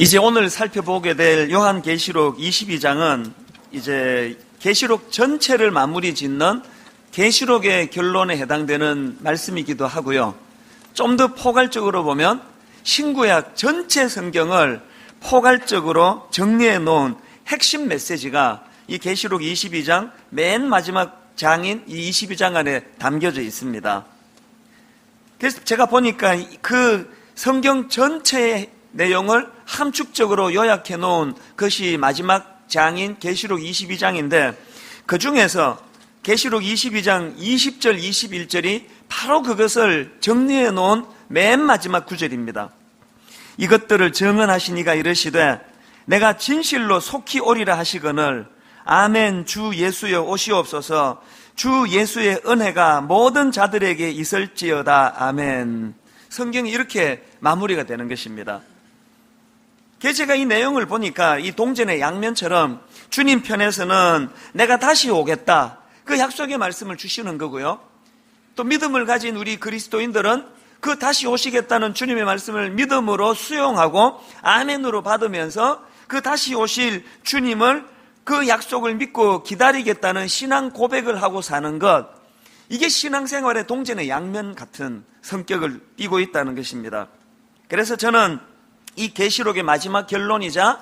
이제 오늘 살펴보게 될 요한계시록 22장은 이제 계시록 전체를 마무리 짓는 계시록의 결론에 해당되는 말씀이기도 하고요. 좀 더 포괄적으로 보면 신구약 전체 성경을 포괄적으로 정리해 놓은 핵심 메시지가 이 계시록 22장 맨 마지막 장인 이 22장 안에 담겨져 있습니다. 그래서 제가 보니까 그 성경 전체의 내용을 함축적으로 요약해 놓은 것이 마지막 장인 계시록 22장인데 그 중에서 계시록 22장 20절 21절이 바로 그것을 정리해 놓은 맨 마지막 구절입니다. 이것들을 증언하신 이가 이르시되 내가 진실로 속히 오리라 하시거늘 아멘. 주 예수여 오시옵소서. 주 예수의 은혜가 모든 자들에게 있을지어다. 아멘. 성경이 이렇게 마무리가 되는 것입니다. 제가 이 내용을 보니까 이 동전의 양면처럼 주님 편에서는 내가 다시 오겠다, 그 약속의 말씀을 주시는 거고요. 또 믿음을 가진 우리 그리스도인들은 그 다시 오시겠다는 주님의 말씀을 믿음으로 수용하고 아멘으로 받으면서 그 다시 오실 주님을, 그 약속을 믿고 기다리겠다는 신앙 고백을 하고 사는 것, 이게 신앙생활의 동전의 양면 같은 성격을 띠고 있다는 것입니다. 그래서 저는 이 계시록의 마지막 결론이자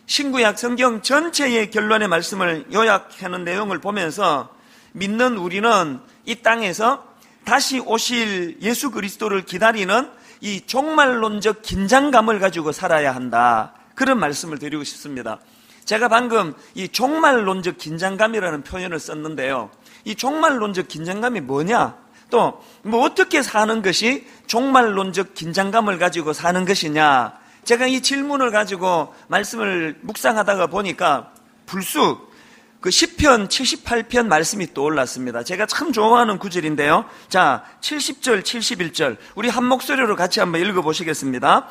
신구약 성경 전체의 결론의 말씀을 요약하는 내용을 보면서 믿는 우리는 이 땅에서 다시 오실 예수 그리스도를 기다리는 이 종말론적 긴장감을 가지고 살아야 한다, 그런 말씀을 드리고 싶습니다. 제가 방금 이 종말론적 긴장감이라는 표현을 썼는데요, 이 종말론적 긴장감이 뭐냐, 또 뭐 어떻게 사는 것이 종말론적 긴장감을 가지고 사는 것이냐, 제가 이 질문을 가지고 말씀을 묵상하다가 보니까 불쑥 그 시편 78편 말씀이 떠올랐습니다. 제가 참 좋아하는 구절인데요. 자, 70절 71절 우리 한 목소리로 같이 한번 읽어보시겠습니다.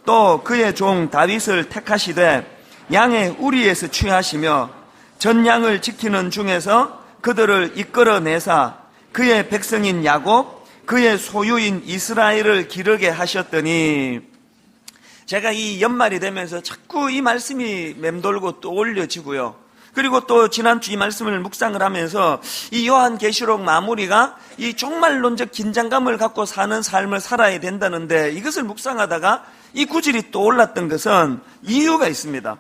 또 그의 종 다윗을 택하시되 양의 우리에서 취하시며 전 양을 지키는 중에서 그들을 이끌어내사 그의 백성인 야곱 그의 소유인 이스라엘을 기르게 하셨더니, 제가 이 연말이 되면서 자꾸 이 말씀이 맴돌고 떠올려지고요. 그리고 또 지난주 이 말씀을 묵상을 하면서 이 요한계시록 마무리가 이 종말론적 긴장감을 갖고 사는 삶을 살아야 된다는데, 이것을 묵상하다가 이 구절이 떠올랐던 것은 이유가 있습니다.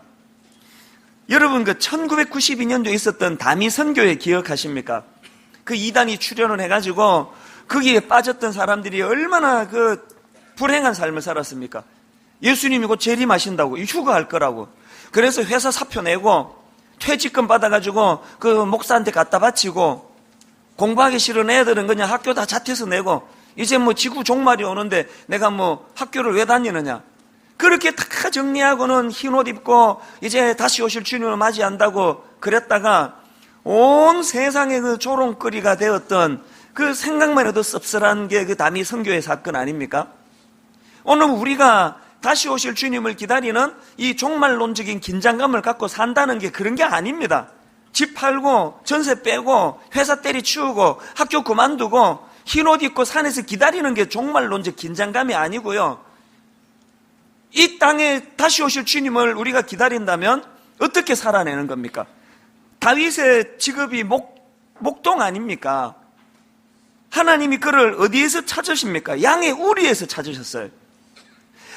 여러분, 그 1992년도에 있었던 다미 선교회 기억하십니까? 그 이단이 출연을 해가지고 거기에 빠졌던 사람들이 얼마나 그 불행한 삶을 살았습니까? 예수님이 곧 재림하신다고, 휴가할 거라고. 그래서 회사 사표 내고 퇴직금 받아가지고 그 목사한테 갖다 바치고, 공부하기 싫은 애들은 그냥 학교 다 자퇴서 내고, 이제 뭐 지구 종말이 오는데 내가 뭐 학교를 왜 다니느냐, 그렇게 다 정리하고는 흰 옷 입고 이제 다시 오실 주님을 맞이한다고 그랬다가 온 세상의 그 조롱거리가 되었던 그 생각만 해도 씁쓸한 게 그 다미 선교의 사건 아닙니까? 오늘 우리가 다시 오실 주님을 기다리는 이 종말론적인 긴장감을 갖고 산다는 게 그런 게 아닙니다. 집 팔고 전세 빼고 회사 때리치우고 학교 그만두고 흰 옷 입고 산에서 기다리는 게 종말론적 긴장감이 아니고요. 이 땅에 다시 오실 주님을 우리가 기다린다면 어떻게 살아내는 겁니까? 다윗의 직업이 목동 아닙니까? 하나님이 그를 어디에서 찾으십니까? 양의 우리에서 찾으셨어요.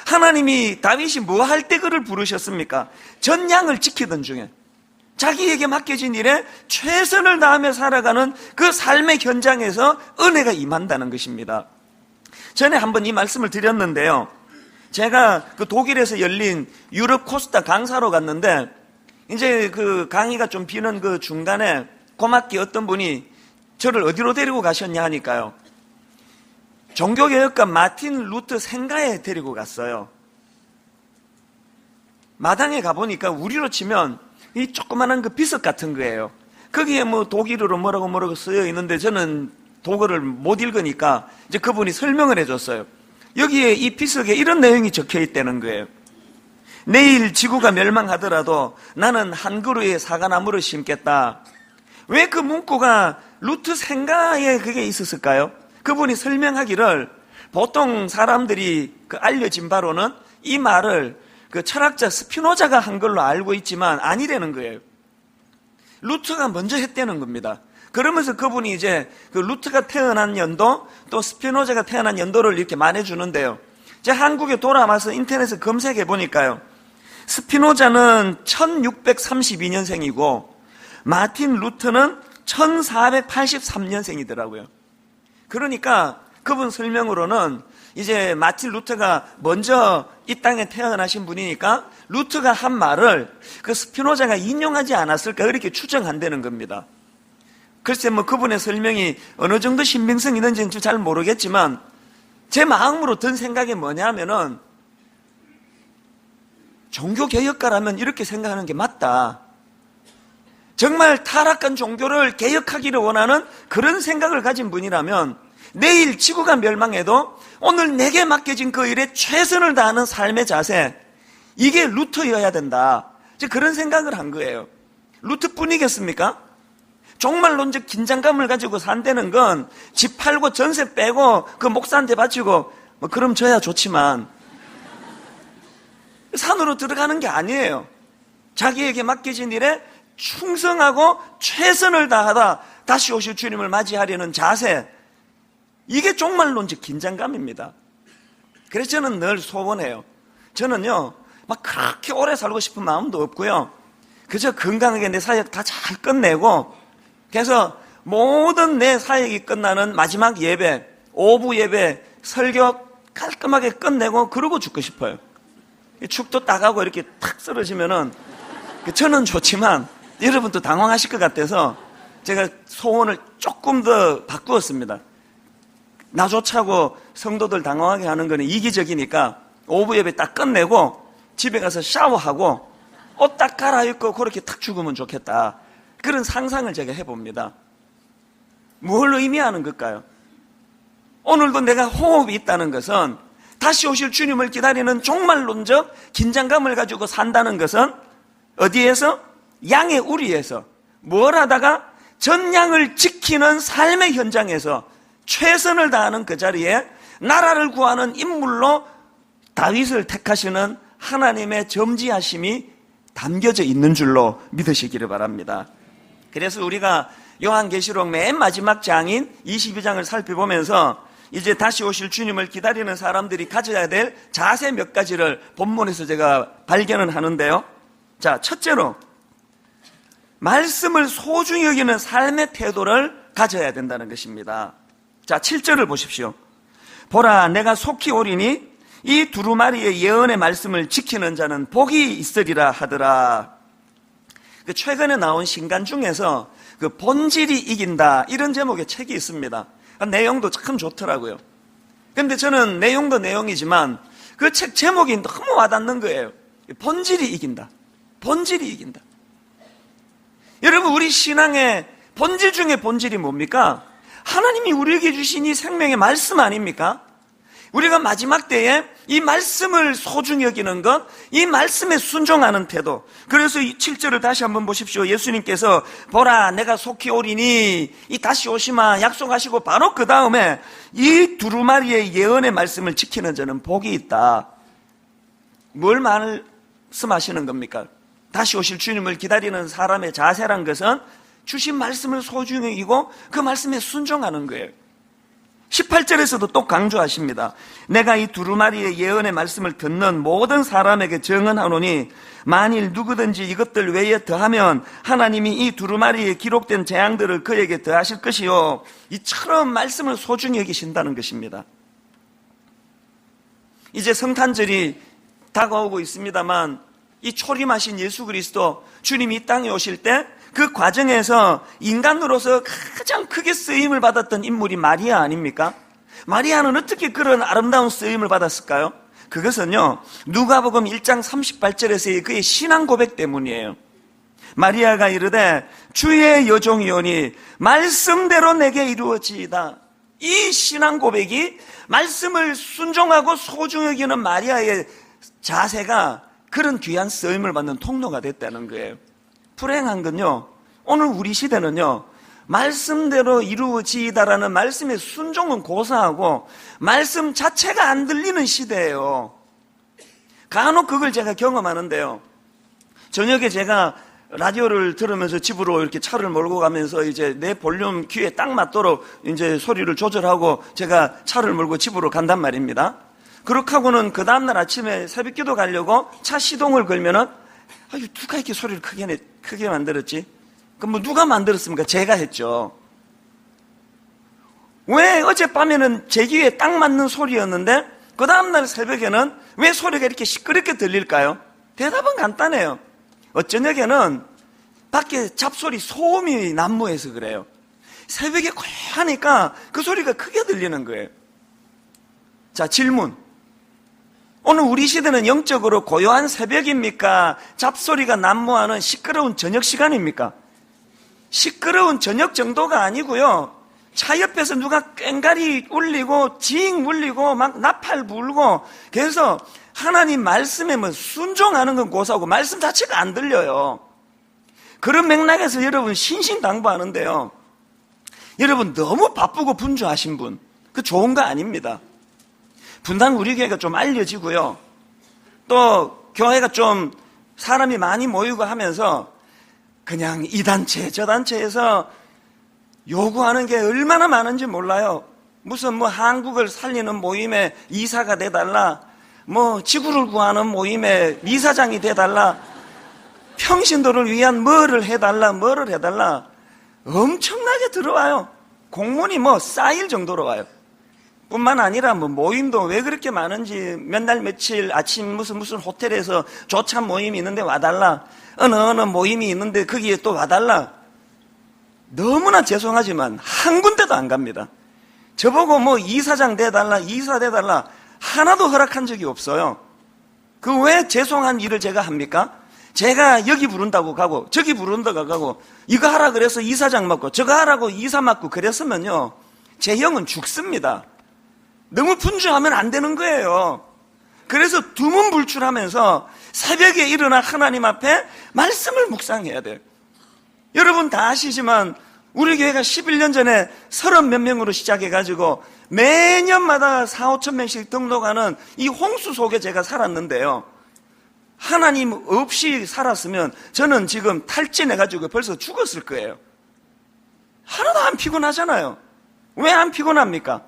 하나님이 다윗이 뭐 할 때 그를 부르셨습니까? 전 양을 지키던 중에 자기에게 맡겨진 일에 최선을 다하며 살아가는 그 삶의 현장에서 은혜가 임한다는 것입니다. 전에 한번 이 말씀을 드렸는데요, 제가 그 독일에서 열린 유럽 코스타 강사로 갔는데, 이제 그 강의가 좀 비는 그 중간에 고맙게 어떤 분이 저를 어디로 데리고 가셨냐 하니까요, 종교개혁가 마틴 루터 생가에 데리고 갔어요. 마당에 가보니까 우리로 치면 이 조그만한 그 비석 같은 거예요. 거기에 뭐 독일어로 뭐라고 쓰여 있는데 저는 독어를 못 읽으니까 이제 그분이 설명을 해줬어요. 여기에 이 비석에 이런 내용이 적혀 있다는 거예요. 내일 지구가 멸망하더라도 나는 한 그루의 사과나무를 심겠다. 왜 그 문구가 루트 생가에 그게 있었을까요? 그분이 설명하기를, 보통 사람들이 그 알려진 바로는 이 말을 그 철학자 스피노자가 한 걸로 알고 있지만 아니라는 거예요. 루터가 먼저 했다는 겁니다. 그러면서 그분이 이제 그 루터가 태어난 연도 또 스피노자가 태어난 연도를 이렇게 말해주는데요. 제가 한국에 돌아와서 인터넷에 검색해 보니까요. 스피노자는 1632년생이고 마틴 루터는 1483년생이더라고요. 그러니까 그분 설명으로는 이제 마틴 루터가 먼저 이 땅에 태어나신 분이니까 루터가 한 말을 그 스피노자가 인용하지 않았을까 이렇게 추정한다는 겁니다. 글쎄 뭐 그분의 설명이 어느 정도 신빙성이 있는지는 잘 모르겠지만 제 마음으로 든 생각이 뭐냐면은 종교개혁가라면 이렇게 생각하는 게 맞다. 정말 타락한 종교를 개혁하기를 원하는 그런 생각을 가진 분이라면 내일 지구가 멸망해도 오늘 내게 맡겨진 그 일에 최선을 다하는 삶의 자세, 이게 루터여야 된다. 그런 생각을 한 거예요. 루터뿐이겠습니까? 종말론적 긴장감을 가지고 산다는 건 집 팔고 전세 빼고 그 목사한테 바치고 뭐 그럼 저야 좋지만 산으로 들어가는 게 아니에요. 자기에게 맡겨진 일에 충성하고 최선을 다하다 다시 오실 주님을 맞이하려는 자세, 이게 종말론적 긴장감입니다. 그래서 저는 늘 소원해요. 저는요 막 그렇게 오래 살고 싶은 마음도 없고요, 그저 건강하게 내 사역 다 잘 끝내고 그래서 모든 내 사역이 끝나는 마지막 예배, 오부 예배, 설교 깔끔하게 끝내고 그러고 죽고 싶어요. 축도 따가고 이렇게 탁 쓰러지면은 저는 좋지만 여러분도 당황하실 것 같아서 제가 소원을 조금 더 바꾸었습니다. 나조차고 성도들 당황하게 하는 거는 이기적이니까 오부 예배 딱 끝내고 집에 가서 샤워하고 옷 딱 갈아입고 그렇게 탁 죽으면 좋겠다. 그런 상상을 제가 해봅니다. 뭘 의미하는 걸까요? 오늘도 내가 호흡이 있다는 것은, 다시 오실 주님을 기다리는 종말론적 긴장감을 가지고 산다는 것은 어디에서? 양의 우리에서 뭘 하다가 전양을 지키는 삶의 현장에서 최선을 다하는 그 자리에 나라를 구하는 인물로 다윗을 택하시는 하나님의 점지하심이 담겨져 있는 줄로 믿으시기를 바랍니다. 그래서 우리가 요한계시록 맨 마지막 장인 22장을 살펴보면서 이제 다시 오실 주님을 기다리는 사람들이 가져야 될 자세 몇 가지를 본문에서 제가 발견을 하는데요. 자, 첫째로 말씀을 소중히 여기는 삶의 태도를 가져야 된다는 것입니다. 자, 7절을 보십시오. 보라, 내가 속히 오리니 이 두루마리의 예언의 말씀을 지키는 자는 복이 있으리라 하더라. 최근에 나온 신간 중에서 그 본질이 이긴다, 이런 제목의 책이 있습니다. 내용도 참 좋더라고요. 근데 저는 내용도 내용이지만 그 책 제목이 너무 와닿는 거예요. 본질이 이긴다. 본질이 이긴다. 여러분, 우리 신앙의 본질 중에 본질이 뭡니까? 하나님이 우리에게 주신 이 생명의 말씀 아닙니까? 우리가 마지막 때에 이 말씀을 소중히 여기는 것, 이 말씀에 순종하는 태도. 그래서 이 7절을 다시 한번 보십시오. 예수님께서 보라, 내가 속히 오리니, 이 다시 오시마 약속하시고 바로 그 다음에 이 두루마리의 예언의 말씀을 지키는 자는 복이 있다. 뭘 말씀하시는 겁니까? 다시 오실 주님을 기다리는 사람의 자세란 것은 주신 말씀을 소중히 여기고 그 말씀에 순종하는 거예요. 18절에서도 또 강조하십니다. 내가 이 두루마리의 예언의 말씀을 듣는 모든 사람에게 정언하노니 만일 누구든지 이것들 외에 더하면 하나님이 이 두루마리에 기록된 재앙들을 그에게 더하실 것이요, 이처럼 말씀을 소중히 여기신다는 것입니다. 이제 성탄절이 다가오고 있습니다만 이 초림하신 예수 그리스도 주님이 이 땅에 오실 때 그 과정에서 인간으로서 가장 크게 쓰임을 받았던 인물이 마리아 아닙니까? 마리아는 어떻게 그런 아름다운 쓰임을 받았을까요? 그것은요, 누가복음 1장 38절에서의 그의 신앙 고백 때문이에요. 마리아가 이르되 주의 여종이오니 말씀대로 내게 이루어지이다. 이 신앙 고백이 말씀을 순종하고 소중히 여기는 마리아의 자세가 그런 귀한 쓰임을 받는 통로가 됐다는 거예요. 불행한 건요, 오늘 우리 시대는요, 말씀대로 이루어지이다라는 말씀의 순종은 고사하고 말씀 자체가 안 들리는 시대예요. 간혹 그걸 제가 경험하는데요. 저녁에 제가 라디오를 들으면서 집으로 이렇게 차를 몰고 가면서 이제 내 볼륨 귀에 딱 맞도록 이제 소리를 조절하고 제가 차를 몰고 집으로 간단 말입니다. 그렇게 하고는 그 다음날 아침에 새벽 기도 가려고 차 시동을 걸면은, 아유, 누가 이렇게 소리를 크게 만들었지? 그럼 뭐 누가 만들었습니까? 제가 했죠. 왜 어젯밤에는 제 귀에 딱 맞는 소리였는데 그 다음날 새벽에는 왜 소리가 이렇게 시끄럽게 들릴까요? 대답은 간단해요. 어쩌냐에는 밖에 잡소리 소음이 난무해서 그래요. 새벽에 고요하니까 그 소리가 크게 들리는 거예요. 자, 질문. 오늘 우리 시대는 영적으로 고요한 새벽입니까? 잡소리가 난무하는 시끄러운 저녁 시간입니까? 시끄러운 저녁 정도가 아니고요. 차 옆에서 누가 꽹가리 울리고 징 울리고 막 나팔 불고, 그래서 하나님 말씀에 뭐 순종하는 건 고사하고 말씀 자체가 안 들려요. 그런 맥락에서 여러분 신신당부하는데요. 여러분 너무 바쁘고 분주하신 분, 그 좋은 거 아닙니다. 분당 우리 교회가 좀 알려지고요. 또 교회가 좀 사람이 많이 모이고 하면서 그냥 이 단체 저 단체에서 요구하는 게 얼마나 많은지 몰라요. 무슨 뭐 한국을 살리는 모임에 이사가 돼달라, 뭐 지구를 구하는 모임에 이사장이 돼달라, 평신도를 위한 뭐를 해달라 엄청나게 들어와요. 공문이 뭐 쌓일 정도로 와요. 뿐만 아니라 뭐 모임도 왜 그렇게 많은지, 몇 날 며칠 아침 무슨 호텔에서 조찬 모임이 있는데 와달라, 어느 모임이 있는데 거기에 또 와달라. 너무나 죄송하지만 한 군데도 안 갑니다. 저보고 뭐 이사장 돼달라, 이사 돼달라 하나도 허락한 적이 없어요. 그 왜 죄송한 일을 제가 합니까? 제가 여기 부른다고 가고 저기 부른다고 가고 이거 하라 그래서 이사장 맡고 저거 하라고 이사 맡고 그랬으면요, 제 영은 죽습니다. 너무 분주하면 안 되는 거예요. 그래서 두문불출하면서 새벽에 일어나 하나님 앞에 말씀을 묵상해야 돼요. 여러분 다 아시지만 우리 교회가 11년 전에 30몇 명으로 시작해가지고 매년마다 4, 5천 명씩 등록하는 이 홍수 속에 제가 살았는데요. 하나님 없이 살았으면 저는 지금 탈진해가지고 벌써 죽었을 거예요. 하나도 안 피곤하잖아요. 왜 안 피곤합니까?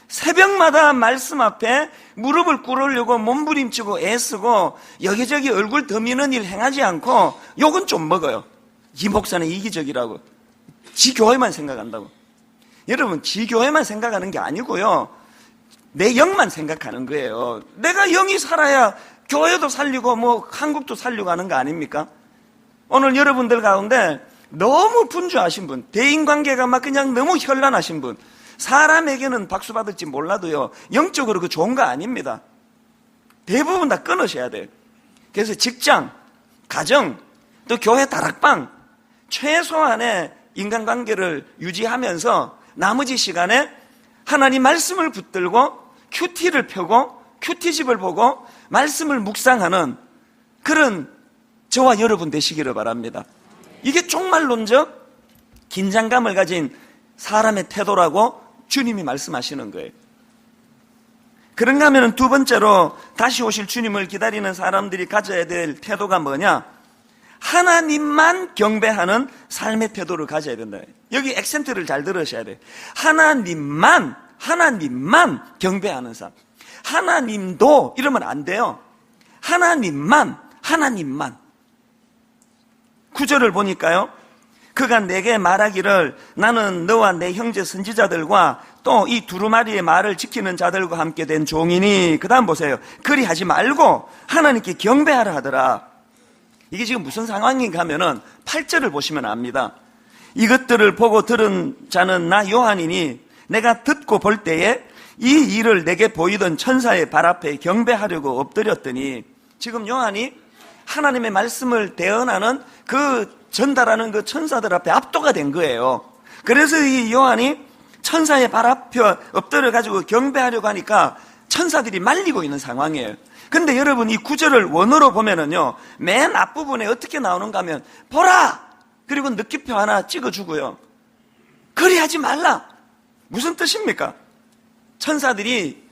새벽마다 말씀 앞에 무릎을 꿇으려고 몸부림치고 애쓰고 여기저기 얼굴 더미는 일 행하지 않고 욕은 좀 먹어요. 이 목사는 이기적이라고, 지 교회만 생각한다고. 여러분, 지 교회만 생각하는 게 아니고요, 내 영만 생각하는 거예요. 내가 영이 살아야 교회도 살리고 뭐 한국도 살리고 하는 거 아닙니까? 오늘 여러분들 가운데 너무 분주하신 분, 대인관계가 막 그냥 너무 현란하신 분, 사람에게는 박수 받을지 몰라도요, 영적으로 그 좋은 거 아닙니다. 대부분 다 끊으셔야 돼요. 그래서 직장, 가정, 또 교회 다락방, 최소한의 인간관계를 유지하면서 나머지 시간에 하나님 말씀을 붙들고 큐티를 펴고 큐티집을 보고 말씀을 묵상하는 그런 저와 여러분 되시기를 바랍니다. 이게 종말론적 긴장감을 가진 사람의 태도라고 주님이 말씀하시는 거예요. 그런가 하면 두 번째로 다시 오실 주님을 기다리는 사람들이 가져야 될 태도가 뭐냐? 하나님만 경배하는 삶의 태도를 가져야 된다. 여기 액센트를 잘 들으셔야 돼요. 하나님만 경배하는 삶. 하나님도 이러면 안 돼요. 하나님만. 9절을 보니까요, 그가 내게 말하기를 나는 너와 내 형제 선지자들과 또 이 두루마리의 말을 지키는 자들과 함께 된 종이니, 그 다음 보세요. 그리하지 말고 하나님께 경배하라 하더라. 이게 지금 무슨 상황인가 하면은 8절을 보시면 압니다. 이것들을 보고 들은 자는 나 요한이니 내가 듣고 볼 때에 이 일을 내게 보이던 천사의 발 앞에 경배하려고 엎드렸더니, 지금 요한이 하나님의 말씀을 대언하는 그 전달하는 그 천사들 앞에 압도가 된 거예요. 그래서 이 요한이 천사의 발 앞에 엎드려 가지고 경배하려고 하니까 천사들이 말리고 있는 상황이에요. 근데 여러분, 이 구절을 원어로 보면은요, 맨 앞부분에 어떻게 나오는가 하면 보라! 그리고 느낌표 하나 찍어주고요, 그리하지 말라! 무슨 뜻입니까? 천사들이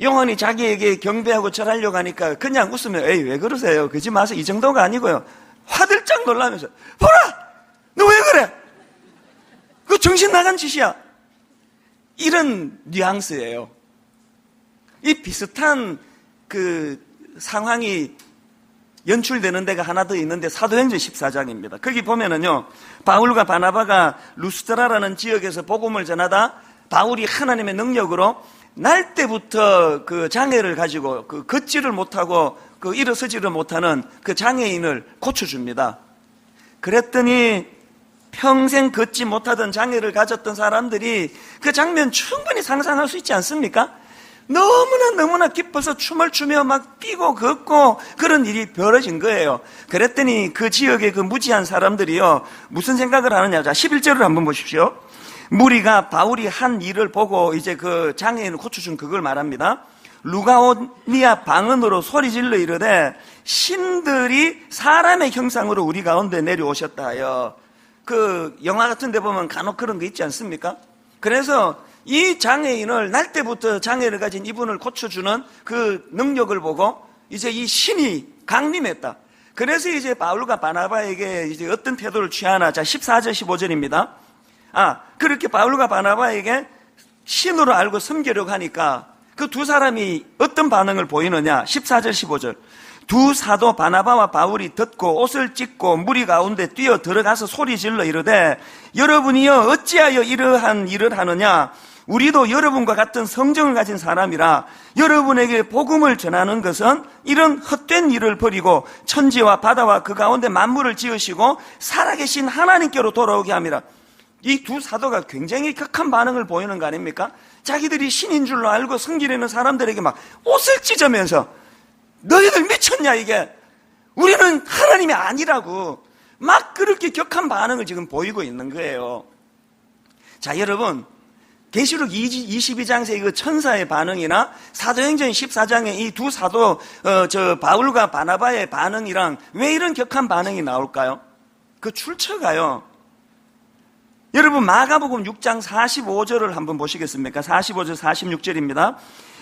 요한이 자기에게 경배하고 절하려고 하니까 그냥 웃으면 에이 왜 그러세요? 그러지 마세요. 이 정도가 아니고요. 화들짝 놀라면서 보라! 너 왜 그래? 그거 정신 나간 짓이야. 이런 뉘앙스예요. 이 비슷한 그 상황이 연출되는 데가 하나 더 있는데 사도행전 14장입니다. 거기 보면은요, 바울과 바나바가 루스드라라는 지역에서 복음을 전하다 바울이 하나님의 능력으로 날 때부터 그 장애를 가지고 그 걷지를 못하고 그 일어서지를 못하는 그 장애인을 고쳐줍니다. 그랬더니 평생 걷지 못하던 장애를 가졌던 사람들이 그 장면 충분히 상상할 수 있지 않습니까? 너무나 기뻐서 춤을 추며 막 뛰고 걷고 그런 일이 벌어진 거예요. 그랬더니 그 지역의 그 무지한 사람들이요, 무슨 생각을 하느냐. 자, 11절을 한번 보십시오. 무리가 바울이 한 일을 보고 이제 그 장애인을 고쳐준 그걸 말합니다. 루가오니아 방언으로 소리질러 이르되 신들이 사람의 형상으로 우리 가운데 내려오셨다 하여. 그 영화 같은 데 보면 간혹 그런 거 있지 않습니까? 그래서 이 장애인을 날 때부터 장애를 가진 이분을 고쳐주는 그 능력을 보고 이제 이 신이 강림했다. 그래서 이제 바울과 바나바에게 이제 어떤 태도를 취하나. 자, 14절 15절입니다. 그렇게 바울과 바나바에게 신으로 알고 섬기려고 하니까 그 두 사람이 어떤 반응을 보이느냐. 14절 15절. 두 사도 바나바와 바울이 듣고 옷을 찢고 무리 가운데 뛰어 들어가서 소리질러 이르되 여러분이여 어찌하여 이러한 일을 하느냐. 우리도 여러분과 같은 성정을 가진 사람이라 여러분에게 복음을 전하는 것은 이런 헛된 일을 버리고 천지와 바다와 그 가운데 만물을 지으시고 살아계신 하나님께로 돌아오게 함이라. 이 두 사도가 굉장히 격한 반응을 보이는 거 아닙니까? 자기들이 신인 줄로 알고 섬기려는 사람들에게 막 옷을 찢으면서 너희들 미쳤냐 이게, 우리는 하나님이 아니라고 막 그렇게 격한 반응을 지금 보이고 있는 거예요. 자, 여러분, 계시록 22장에서 그 천사의 반응이나 사도행전 14장의 이 두 사도 바울과 바나바의 반응이랑 왜 이런 격한 반응이 나올까요? 그 출처가요, 여러분 마가복음 6장 45절을 한번 보시겠습니까? 45절 46절입니다.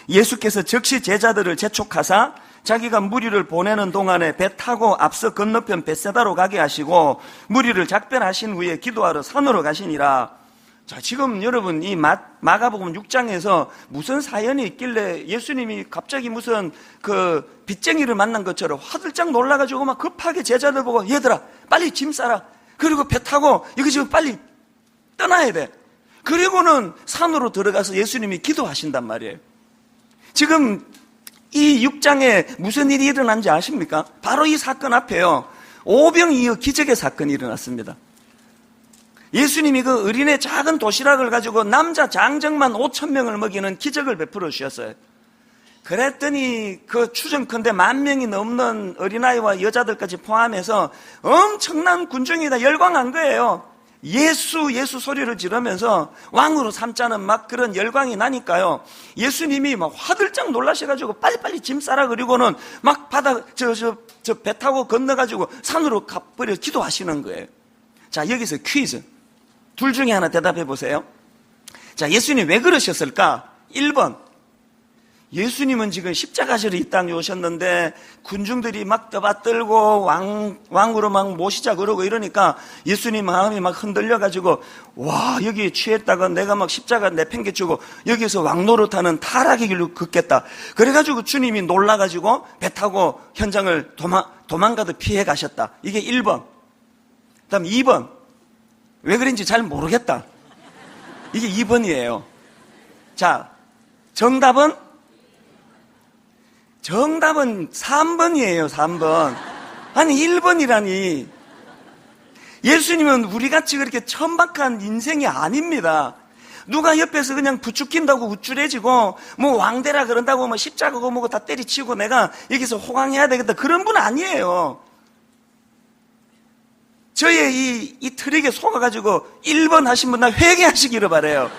예수께서 즉시 제자들을 재촉하사 자기가 무리를 보내는 동안에 배 타고 앞서 건너편 벳세다로 가게 하시고 무리를 작별하신 후에 기도하러 산으로 가시니라. 자, 지금 여러분 이 마가복음 6장에서 무슨 사연이 있길래 예수님이 갑자기 무슨 그 빚쟁이를 만난 것처럼 화들짝 놀라가지고 막 급하게 제자들 보고 얘들아 빨리 짐 싸라, 그리고 배 타고 이거 지금 빨리 떠나야 돼. 그리고는 산으로 들어가서 예수님이 기도하신단 말이에요. 지금 이 6장에 무슨 일이 일어난지 아십니까? 바로 이 사건 앞에요, 오병이어 기적의 사건이 일어났습니다. 예수님이 그 어린애 작은 도시락을 가지고 남자 장정만 5,000명을 먹이는 기적을 베풀어 주셨어요. 그랬더니 그 추정컨대 10,000명이 넘는 어린아이와 여자들까지 포함해서 엄청난 군중이 다 열광한 거예요. 예수 소리를 지르면서 왕으로 삼자는 막 그런 열광이 나니까요, 예수님이 막 화들짝 놀라셔가지고 빨리빨리 짐 싸라, 그리고는 막 바다 배 타고 건너가지고 산으로 가버려 기도하시는 거예요. 자, 여기서 퀴즈 둘 중에 하나 대답해 보세요. 자, 예수님 왜 그러셨을까? 1번, 예수님은 지금 십자가지로 이 땅에 오셨는데 군중들이 막 떠받들고 왕으로 막 모시자 그러고 이러니까 예수님 마음이 막 흔들려가지고 와, 여기 취했다가 내가 막 십자가 내팽개치고 여기서 왕 노릇하는 타락의 길로 걷겠다. 그래가지고 주님이 놀라가지고 배 타고 현장을 도망가듯 피해 가셨다. 이게 1번. 그 다음 2번, 왜 그런지 잘 모르겠다. 이게 2번이에요. 자, 정답은 3번이에요. 3번. 아니 1번이라니. 예수님은 우리같이 그렇게 천박한 인생이 아닙니다. 누가 옆에서 그냥 부추긴다고 우쭐해지고 뭐 왕대라 그런다고 뭐 십자가고 뭐고 다 때리치고 내가 여기서 호강해야 되겠다 그런 분 아니에요. 저의 이 트릭에 속아가지고 1번 하신 분 나 회개하시기를 바라요.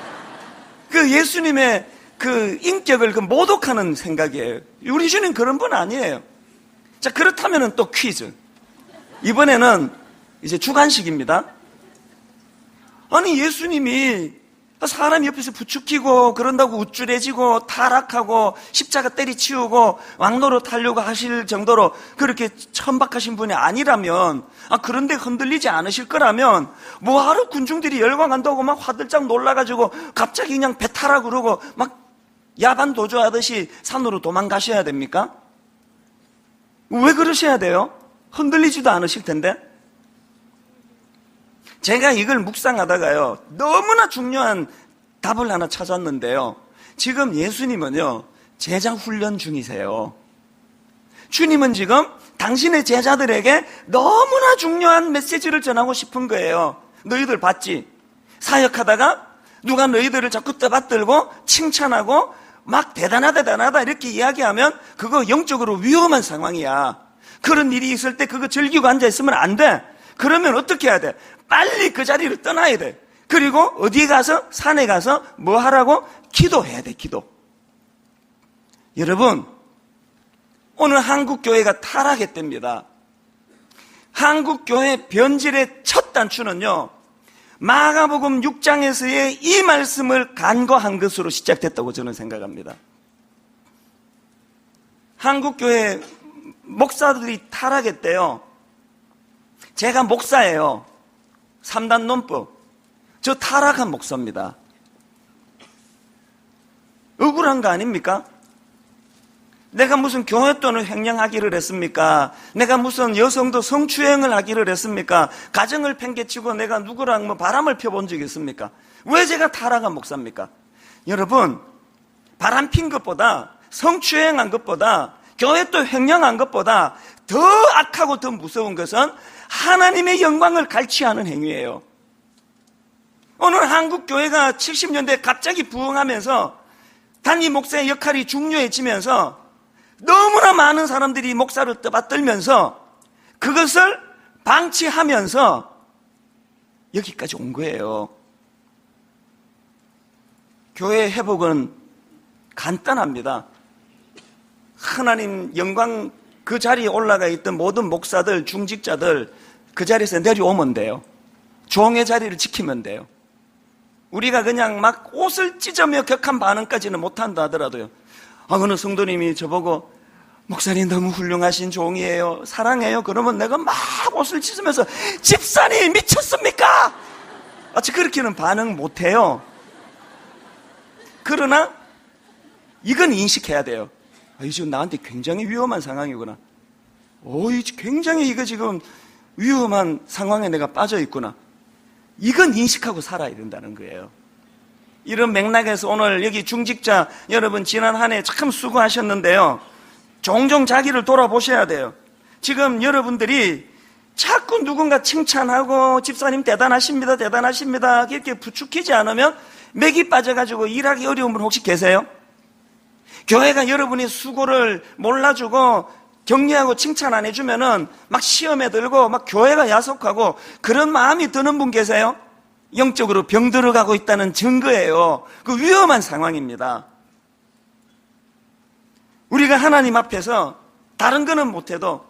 그 예수님의 그 인격을 그 모독하는 생각이에요. 우리 주님 그런 분 아니에요. 자, 그렇다면 또 퀴즈. 이번에는 이제 주관식입니다. 아니 예수님이 사람 옆에서 부추기고 그런다고 우쭐해지고 타락하고 십자가 때리치우고 왕노릇 하려고 하실 정도로 그렇게 천박하신 분이 아니라면, 그런데 흔들리지 않으실 거라면 뭐하러 군중들이 열광한다고 막 화들짝 놀라가지고 갑자기 그냥 배 타라 그러고 막 야반 도주하듯이 산으로 도망가셔야 됩니까? 왜 그러셔야 돼요? 흔들리지도 않으실 텐데. 제가 이걸 묵상하다가요, 너무나 중요한 답을 하나 찾았는데요. 지금 예수님은요, 제자 훈련 중이세요. 주님은 지금 당신의 제자들에게 너무나 중요한 메시지를 전하고 싶은 거예요. 너희들 봤지? 사역하다가 누가 너희들을 자꾸 떠받들고 칭찬하고 막 대단하다 이렇게 이야기하면 그거 영적으로 위험한 상황이야. 그런 일이 있을 때 그거 즐기고 앉아있으면 안 돼. 그러면 어떻게 해야 돼? 빨리 그 자리를 떠나야 돼. 그리고 어디에 가서, 산에 가서 뭐 하라고? 기도해야 돼, 기도. 여러분, 오늘 한국교회가 타락했답니다. 한국교회 변질의 첫 단추는요, 마가복음 6장에서의 이 말씀을 간과한 것으로 시작됐다고 저는 생각합니다. 한국교회 목사들이 타락했대요. 제가 목사예요. 3단 논법. 저 타락한 목사입니다. 억울한 거 아닙니까? 내가 무슨 교회돈을 횡령하기를 했습니까? 내가 무슨 여성도 성추행을 하기를 했습니까? 가정을 팽개치고 내가 누구랑 뭐 바람을 펴본 적이 있습니까? 왜 제가 타락한 목사입니까? 여러분, 바람 핀 것보다, 성추행한 것보다, 교회돈 횡령한 것보다 더 악하고 더 무서운 것은 하나님의 영광을 갈취하는 행위예요. 오늘 한국교회가 70년대에 갑자기 부흥하면서 단임 목사의 역할이 중요해지면서 너무나 많은 사람들이 목사를 떠받들면서 그것을 방치하면서 여기까지 온 거예요. 교회의 회복은 간단합니다. 하나님 영광 그 자리에 올라가 있던 모든 목사들, 중직자들 그 자리에서 내려오면 돼요. 종의 자리를 지키면 돼요. 우리가 그냥 막 옷을 찢으며 격한 반응까지는 못한다 하더라도요. 어느 성도님이 저보고 목사님 너무 훌륭하신 종이에요. 사랑해요. 그러면 내가 막 옷을 찢으면서 집사님 미쳤습니까? 아직 그렇게는 반응 못해요. 그러나 이건 인식해야 돼요. 이 지금 나한테 굉장히 위험한 상황이구나. 굉장히 이거 지금 위험한 상황에 내가 빠져 있구나. 이건 인식하고 살아야 된다는 거예요. 이런 맥락에서 오늘 여기 중직자 여러분 지난 한 해 참 수고하셨는데요. 종종 자기를 돌아보셔야 돼요. 지금 여러분들이 자꾸 누군가 칭찬하고 집사님 대단하십니다, 대단하십니다 이렇게 부추기지 않으면 맥이 빠져가지고 일하기 어려운 분 혹시 계세요? 교회가 여러분의 수고를 몰라주고 격려하고 칭찬 안 해주면은 막 시험에 들고 막 교회가 야속하고 그런 마음이 드는 분 계세요? 영적으로 병 들어가고 있다는 증거예요. 그 위험한 상황입니다. 우리가 하나님 앞에서 다른 거는 못해도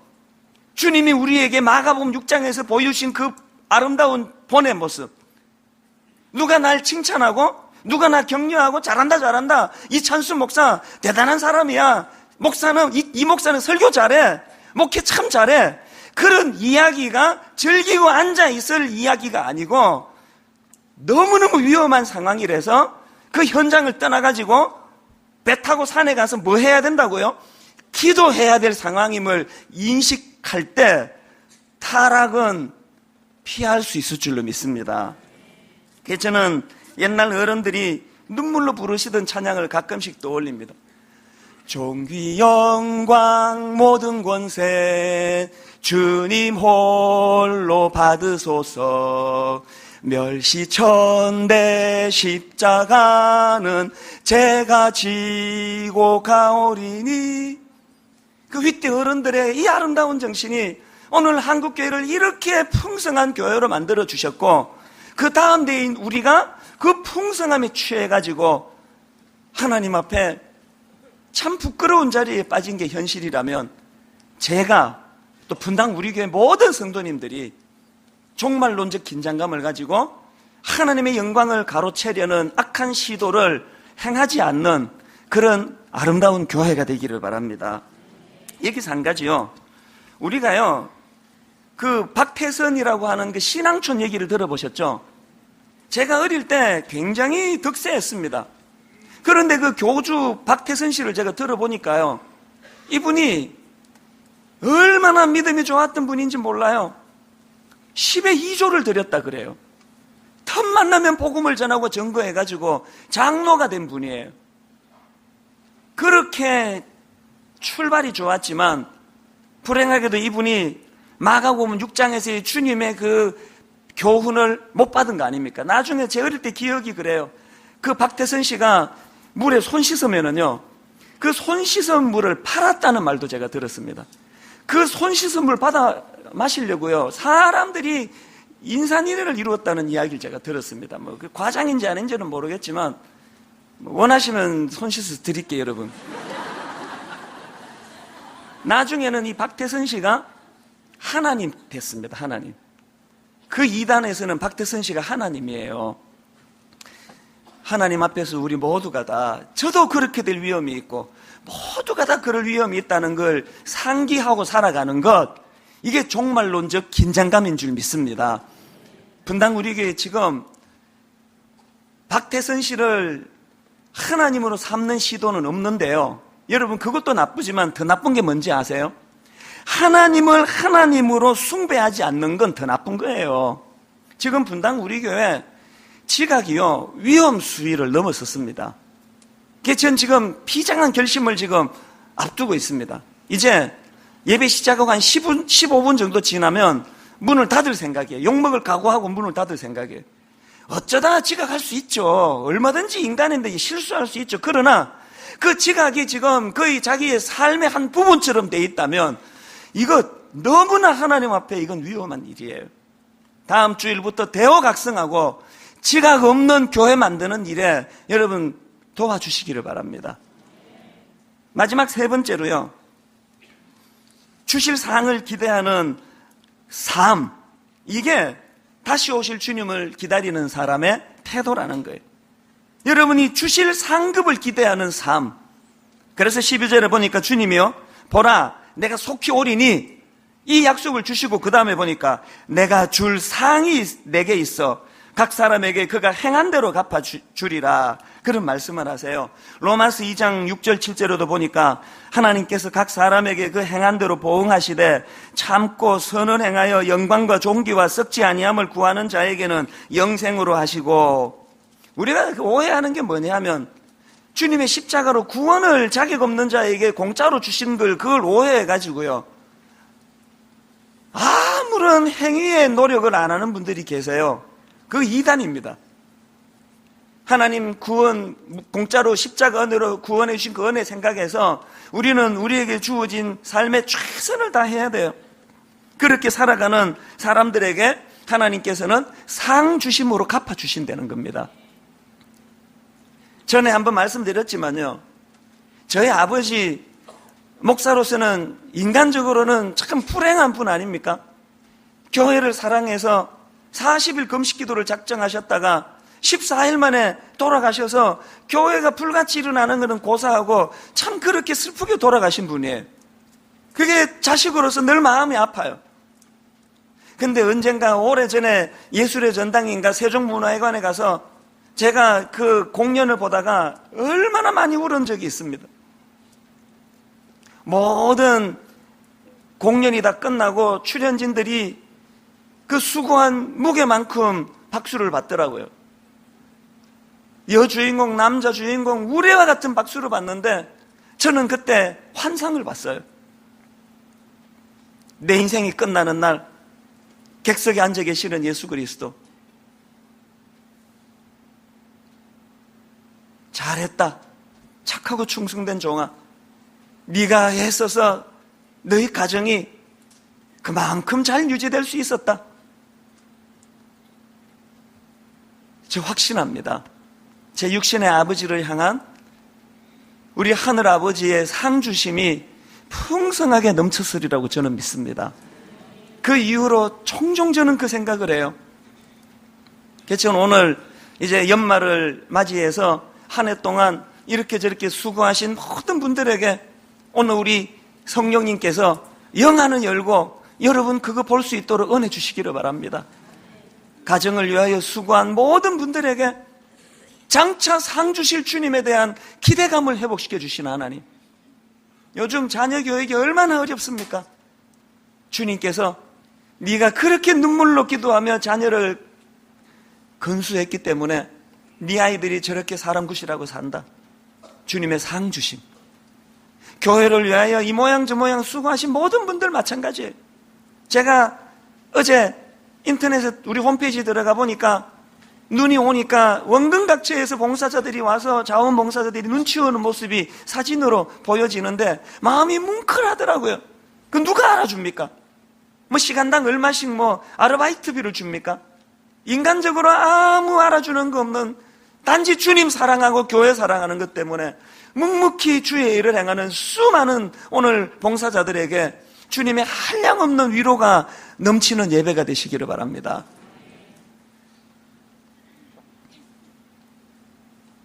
주님이 우리에게 마가복음 6장에서 보여주신 그 아름다운 본의 모습, 누가 날 칭찬하고 누가 나 격려하고 잘한다 이찬수 목사 대단한 사람이야, 목사는 이 목사는 설교 잘해, 목회 참 잘해, 그런 이야기가 즐기고 앉아있을 이야기가 아니고 너무너무 위험한 상황이라서 그 현장을 떠나가지고 배 타고 산에 가서 뭐 해야 된다고요? 기도해야 될 상황임을 인식할 때 타락은 피할 수 있을 줄로 믿습니다. 그래서 저는 옛날 어른들이 눈물로 부르시던 찬양을 가끔씩 떠올립니다. 존귀 영광 모든 권세 주님 홀로 받으소서, 멸시천대 십자가는 제가 지고 가오리니. 그 윗대 어른들의 이 아름다운 정신이 오늘 한국교회를 이렇게 풍성한 교회로 만들어 주셨고, 그 다음 대인 우리가 그 풍성함에 취해가지고 하나님 앞에 참 부끄러운 자리에 빠진 게 현실이라면, 제가 또 분당 우리 교회 모든 성도님들이 종말론적 긴장감을 가지고 하나님의 영광을 가로채려는 악한 시도를 행하지 않는 그런 아름다운 교회가 되기를 바랍니다. 여기서 한 가지요. 우리가요, 그 박태선이라고 하는 그 신앙촌 얘기를 들어보셨죠? 제가 어릴 때 굉장히 득세했습니다. 그런데 그 교주 박태선 씨를 제가 들어보니까요, 이분이 얼마나 믿음이 좋았던 분인지 몰라요. 10의 2조를 드렸다 그래요. 틈만 나면 복음을 전하고 증거해가지고 장로가 된 분이에요. 그렇게 출발이 좋았지만 불행하게도 이분이 마가복음 6장에서의 주님의 그 교훈을 못 받은 거 아닙니까? 나중에 제 어릴 때 기억이 그래요. 그 박태선 씨가 물에 손 씻으면은요, 그 손 씻은 물을 팔았다는 말도 제가 들었습니다. 그 손 씻은 물 받아 마시려고요, 사람들이 인산인해를 이루었다는 이야기를 제가 들었습니다. 뭐 그 과장인지 아닌지는 모르겠지만 원하시면 손 씻어서 드릴게요, 여러분. 나중에는 이 박태선 씨가 하나님 됐습니다. 하나님. 그 이단에서는 박태선 씨가 하나님이에요. 하나님 앞에서 우리 모두가 다, 저도 그렇게 될 위험이 있고 모두가 다 그럴 위험이 있다는 걸 상기하고 살아가는 것, 이게 종말론적 긴장감인 줄 믿습니다. 분당 우리 교회 지금 박태선 씨를 하나님으로 삼는 시도는 없는데요, 여러분 그것도 나쁘지만 더 나쁜 게 뭔지 아세요? 하나님을 하나님으로 숭배하지 않는 건 더 나쁜 거예요. 지금 분당 우리 교회 지각이요, 위험 수위를 넘어섰습니다. 전 지금 비장한 결심을 지금 앞두고 있습니다. 이제 예배 시작하고 한 10분, 15분 정도 지나면 문을 닫을 생각이에요. 욕먹을 각오하고 문을 닫을 생각이에요. 어쩌다 지각할 수 있죠. 얼마든지 인간인데 실수할 수 있죠. 그러나 그 지각이 지금 거의 자기의 삶의 한 부분처럼 돼 있다면 이거 너무나 하나님 앞에 이건 위험한 일이에요. 다음 주일부터 대호각성하고 지각 없는 교회 만드는 일에 여러분 도와주시기를 바랍니다. 마지막 세 번째로요, 주실 상을 기대하는 삶, 이게 다시 오실 주님을 기다리는 사람의 태도라는 거예요. 여러분이 주실 상급을 기대하는 삶. 그래서 12절에 보니까 주님이요, 보라 내가 속히 오리니, 이 약속을 주시고 그 다음에 보니까 내가 줄 상이 내게 있어 각 사람에게 그가 행한 대로 갚아주리라, 그런 말씀을 하세요. 로마서 2장 6절 7절에도 보니까 하나님께서 각 사람에게 그 행한 대로 보응하시되 참고 선을 행하여 영광과 존귀와 썩지 아니함을 구하는 자에게는 영생으로 하시고, 우리가 오해하는 게 뭐냐 하면 주님의 십자가로 구원을 자격 없는 자에게 공짜로 주신 걸, 그걸 오해해가지고요, 아무런 행위의 노력을 안 하는 분들이 계세요. 그 이단입니다. 하나님 구원, 공짜로 십자가 은혜로 구원해 주신 그 은혜 생각해서 우리는 우리에게 주어진 삶에 최선을 다해야 돼요. 그렇게 살아가는 사람들에게 하나님께서는 상 주심으로 갚아주신다는 겁니다. 전에 한번 말씀드렸지만요, 저희 아버지 목사로서는 인간적으로는 참 불행한 분 아닙니까? 교회를 사랑해서 40일 금식기도를 작정하셨다가 14일 만에 돌아가셔서 교회가 불같이 일어나는 것은 고사하고 참 그렇게 슬프게 돌아가신 분이에요. 그게 자식으로서 늘 마음이 아파요. 근데 언젠가 오래전에 예술의 전당인가 세종문화회관에 가서 제가 그 공연을 보다가 얼마나 많이 울은 적이 있습니다. 모든 공연이 다 끝나고 출연진들이 그 수고한 무게만큼 박수를 받더라고요. 여주인공, 남자 주인공 우레와 같은 박수를 받는데 저는 그때 환상을 봤어요. 내 인생이 끝나는 날 객석에 앉아 계시는 예수 그리스도, 잘했다, 착하고 충성된 종아, 네가 애써서 너희 가정이 그만큼 잘 유지될 수 있었다. 저 확신합니다. 제 육신의 아버지를 향한 우리 하늘 아버지의 상주심이 풍성하게 넘쳤으리라고 저는 믿습니다. 그 이후로 종종 저는 그 생각을 해요. 개척은 오늘 이제 연말을 맞이해서 한 해 동안 이렇게 저렇게 수고하신 모든 분들에게 오늘 우리 성령님께서 영안을 열고 여러분 그거 볼 수 있도록 은혜 주시기를 바랍니다. 가정을 위하여 수고한 모든 분들에게 장차 상 주실 주님에 대한 기대감을 회복시켜 주신 하나님. 요즘 자녀 교육이 얼마나 어렵습니까? 주님께서 네가 그렇게 눈물로 기도하며 자녀를 건수했기 때문에 네 아이들이 저렇게 사람 굿이라고 산다. 주님의 상 주심. 교회를 위하여 이 모양 저 모양 수고하신 모든 분들 마찬가지예요. 제가 어제 인터넷에 우리 홈페이지 들어가 보니까 눈이 오니까 원근각처에서 봉사자들이 와서 자원봉사자들이 눈치 오는 모습이 사진으로 보여지는데 마음이 뭉클하더라고요. 그 누가 알아줍니까? 뭐 시간당 얼마씩 뭐 아르바이트비를 줍니까? 인간적으로 아무 알아주는 거 없는 단지 주님 사랑하고 교회 사랑하는 것 때문에 묵묵히 주의 일을 행하는 수많은 오늘 봉사자들에게 주님의 한량없는 위로가 넘치는 예배가 되시기를 바랍니다.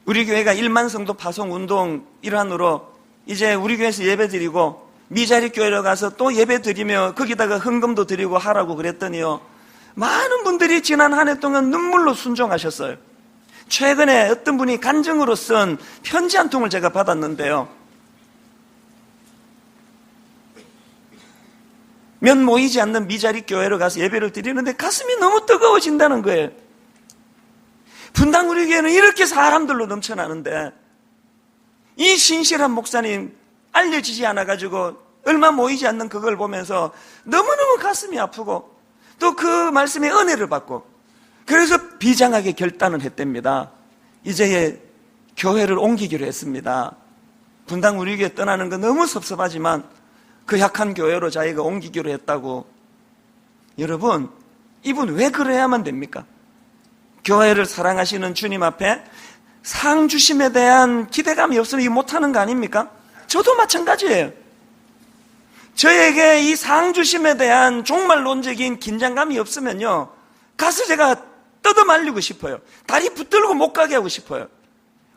우리 교회가 1만 성도 파송 운동 일환으로 이제 우리 교회에서 예배 드리고 미자리 교회로 가서 또 예배 드리며 거기다가 헌금도 드리고 하라고 그랬더니요, 많은 분들이 지난 한 해 동안 눈물로 순종하셨어요. 최근에 어떤 분이 간증으로 쓴 편지 한 통을 제가 받았는데요, 면 모이지 않는 미자리 교회로 가서 예배를 드리는데 가슴이 너무 뜨거워진다는 거예요. 분당 우리 교회는 이렇게 사람들로 넘쳐나는데 이 신실한 목사님 알려지지 않아가지고 얼마 모이지 않는 그걸 보면서 너무너무 가슴이 아프고 또 그 말씀에 은혜를 받고 그래서 비장하게 결단을 했답니다. 이제 교회를 옮기기로 했습니다. 분당 우리 교회 떠나는 거 너무 섭섭하지만 그 약한 교회로 자기가 옮기기로 했다고. 여러분, 이분 왜 그래야만 됩니까? 교회를 사랑하시는 주님 앞에 상 주심에 대한 기대감이 없으면 이거 못하는 거 아닙니까? 저도 마찬가지예요. 저에게 이 상 주심에 대한 종말론적인 긴장감이 없으면요, 가서 제가 뜯어말리고 싶어요. 다리 붙들고 못 가게 하고 싶어요.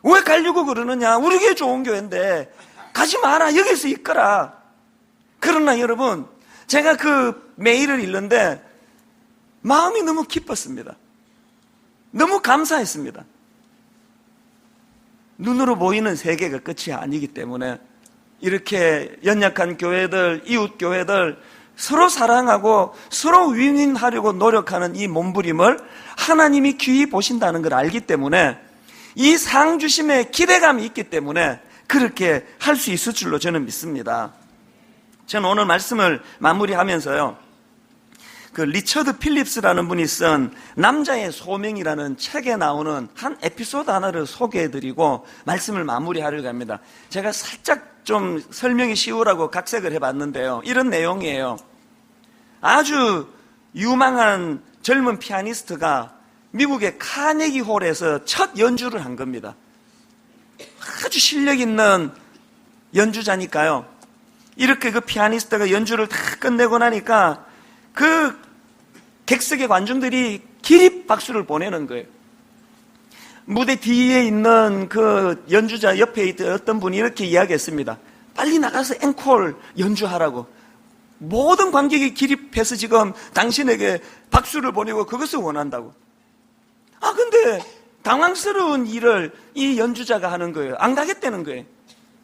왜 가려고 그러느냐? 우리 교회 좋은 교회인데 가지 마라. 여기서 있거라. 그러나 여러분, 제가 그 메일을 읽는데 마음이 너무 기뻤습니다. 너무 감사했습니다. 눈으로 보이는 세계가 끝이 아니기 때문에 이렇게 연약한 교회들, 이웃 교회들 서로 사랑하고 서로 윈윈하려고 노력하는 이 몸부림을 하나님이 귀히 보신다는 걸 알기 때문에 이 상 주심에 기대감이 있기 때문에 그렇게 할 수 있을 줄로 저는 믿습니다. 저는 오늘 말씀을 마무리하면서요, 그 리처드 필립스라는 분이 쓴 남자의 소명이라는 책에 나오는 한 에피소드 하나를 소개해드리고 말씀을 마무리하려고 합니다. 제가 살짝 좀 설명이 쉬우라고 각색을 해봤는데요, 이런 내용이에요. 아주 유망한 젊은 피아니스트가 미국의 카네기 홀에서 첫 연주를 한 겁니다. 아주 실력 있는 연주자니까요, 이렇게 그 피아니스트가 연주를 다 끝내고 나니까 그 객석의 관중들이 기립 박수를 보내는 거예요. 무대 뒤에 있는 그 연주자 옆에 있던 어떤 분이 이렇게 이야기했습니다. 빨리 나가서 앵콜 연주하라고. 모든 관객이 기립해서 지금 당신에게 박수를 보내고 그것을 원한다고. 근데 당황스러운 일을 이 연주자가 하는 거예요. 안 가겠다는 거예요.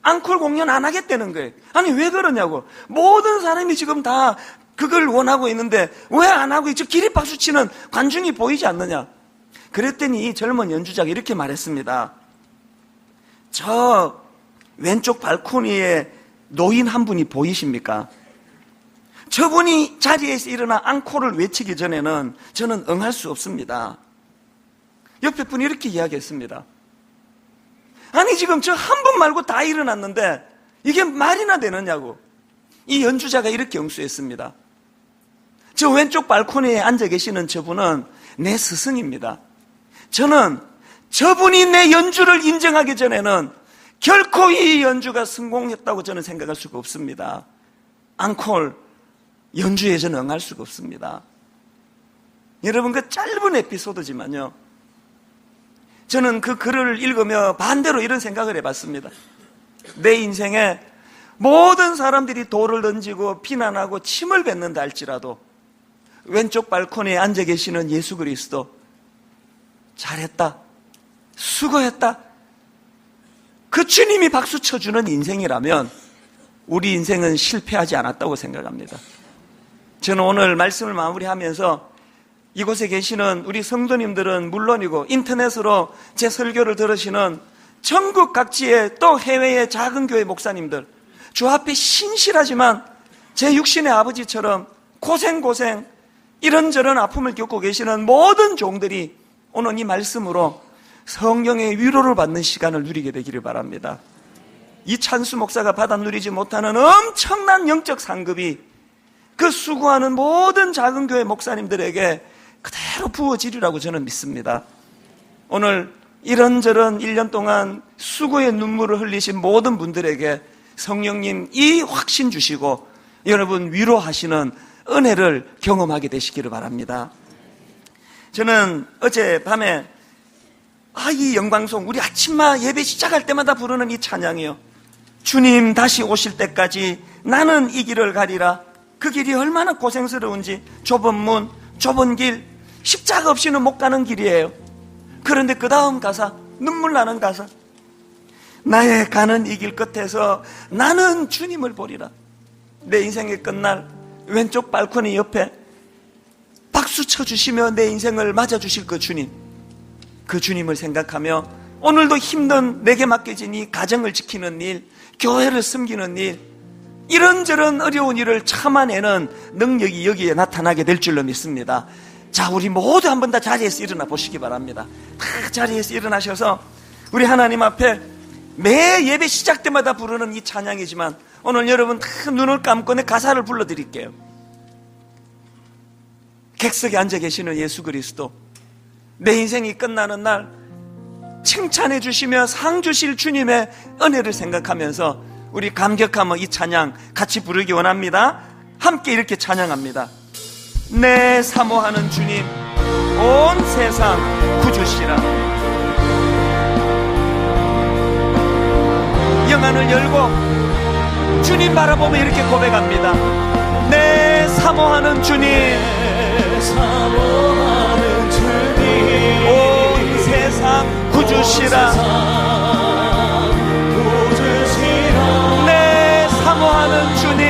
앙콜 공연 안 하겠다는 거예요. 아니 왜 그러냐고. 모든 사람이 지금 다 그걸 원하고 있는데 왜 안 하고 저 기립박수 치는 관중이 보이지 않느냐. 그랬더니 이 젊은 연주자가 이렇게 말했습니다. 저 왼쪽 발코니에 노인 한 분이 보이십니까? 저분이 자리에서 일어나 앙콜을 외치기 전에는 저는 응할 수 없습니다. 옆에 분이 이렇게 이야기했습니다. 아니 지금 저 한 분 말고 다 일어났는데 이게 말이나 되느냐고. 이 연주자가 이렇게 응수했습니다. 저 왼쪽 발코니에 앉아 계시는 저분은 내 스승입니다. 저는 저분이 내 연주를 인정하기 전에는 결코 이 연주가 성공했다고 저는 생각할 수가 없습니다. 앙콜 연주에 저는 응할 수가 없습니다. 여러분, 그 짧은 에피소드지만요, 저는 그 글을 읽으며 반대로 이런 생각을 해봤습니다. 내 인생에 모든 사람들이 돌을 던지고 비난하고 침을 뱉는다 할지라도 왼쪽 발코니에 앉아 계시는 예수 그리스도, 잘했다, 수고했다, 그 주님이 박수 쳐주는 인생이라면 우리 인생은 실패하지 않았다고 생각합니다. 저는 오늘 말씀을 마무리하면서 이곳에 계시는 우리 성도님들은 물론이고 인터넷으로 제 설교를 들으시는 전국 각지의 또 해외의 작은 교회 목사님들, 주 앞에 신실하지만 제 육신의 아버지처럼 고생 이런저런 아픔을 겪고 계시는 모든 종들이 오늘 이 말씀으로 성령의 위로를 받는 시간을 누리게 되기를 바랍니다. 이찬수 목사가 받아 누리지 못하는 엄청난 영적 상급이 그 수고하는 모든 작은 교회 목사님들에게 그대로 부어지리라고 저는 믿습니다. 오늘 이런저런 1년 동안 수고의 눈물을 흘리신 모든 분들에게 성령님 이 확신 주시고 여러분 위로하시는 은혜를 경험하게 되시기를 바랍니다. 저는 어젯밤에 이 영광송, 우리 아침마 예배 시작할 때마다 부르는 이 찬양이요, 주님 다시 오실 때까지 나는 이 길을 가리라. 그 길이 얼마나 고생스러운지, 좁은 문, 좁은 길, 십자가 없이는 못 가는 길이에요. 그런데 그 다음 가사, 눈물 나는 가사, 나의 가는 이 길 끝에서 나는 주님을 보리라. 내 인생의 끝날 왼쪽 발코니 옆에 박수 쳐주시며 내 인생을 맞아주실 그 주님, 그 주님을 생각하며 오늘도 힘든 내게 맡겨진 이 가정을 지키는 일, 교회를 섬기는 일, 이런저런 어려운 일을 참아내는 능력이 여기에 나타나게 될 줄로 믿습니다. 자, 우리 모두 한번 다 자리에서 일어나 보시기 바랍니다. 다 자리에서 일어나셔서 우리 하나님 앞에 매 예배 시작 때마다 부르는 이 찬양이지만 오늘 여러분 다 눈을 감고 내 가사를 불러드릴게요. 객석에 앉아 계시는 예수 그리스도, 내 인생이 끝나는 날 칭찬해 주시며 상 주실 주님의 은혜를 생각하면서 우리 감격하며 이 찬양 같이 부르기 원합니다. 함께 이렇게 찬양합니다. 내 사모하는 주님, 온 세상 구주시라. 영안을 열고 주님 바라보며 이렇게 고백합니다. 내 사모하는 주님, 사모하는 주님, 온 세상 구주시라. 내 사모하는 주님,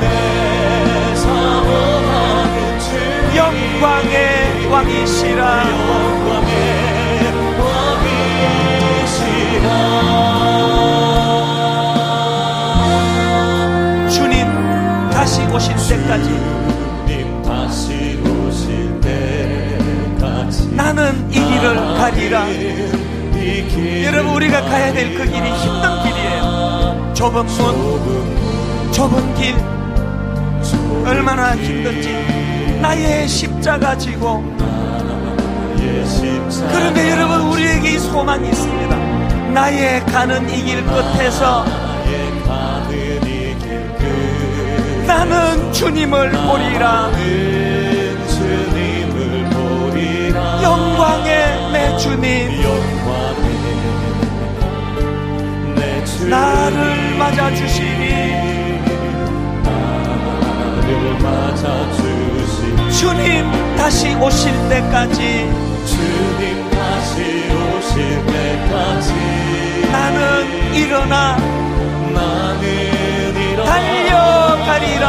내 사모하는 주님, 영광의 왕이시라. 영광의 왕이시라. 주님 다시 오실 때까지, 주님 다시 오실 때까지 나는 이 길을 가리라. 여러분, 우리가 가야 될 그 길이 힘든 길이에요. 좁은 문, 좁은 길, 얼마나 힘든지 나의 십자가 지고. 그런데 여러분, 우리에게 이 소망이 있습니다. 나의 가는 이 길 끝에서 나는 주님을 보리라. 영광의 내 주님, 나를 맞아주시니. 주님 다시 오실 때까지, 주님 다시 오실 때까지 나는 일어나 달려가리라.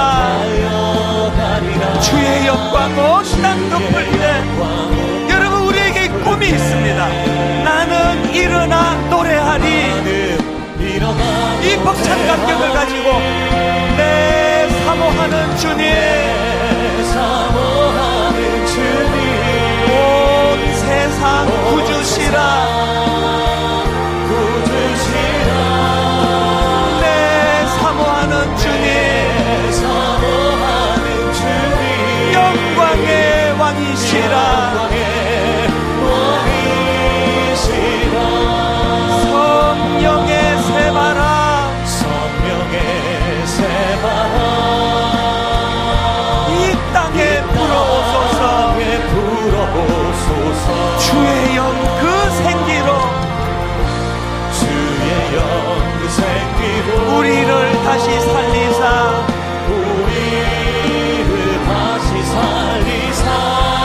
주의 영광 온 땅 덮을 때, 여러분, 우리에게 꿈이 있습니다. 나는 일어나 노래하리. 이 벅찬 감격을 가지고 내 사모하는 주님, 사모하는 주님, 온 세상 구주시라. 내 사모하는 주님, 사모하는 주님, 영광의 왕이시라. 성령의 새바람, 성령의 새바람 이 땅에 불어오소서. 불어오소서. 주의 영 그 다시 살리사 우리를 다시 살리사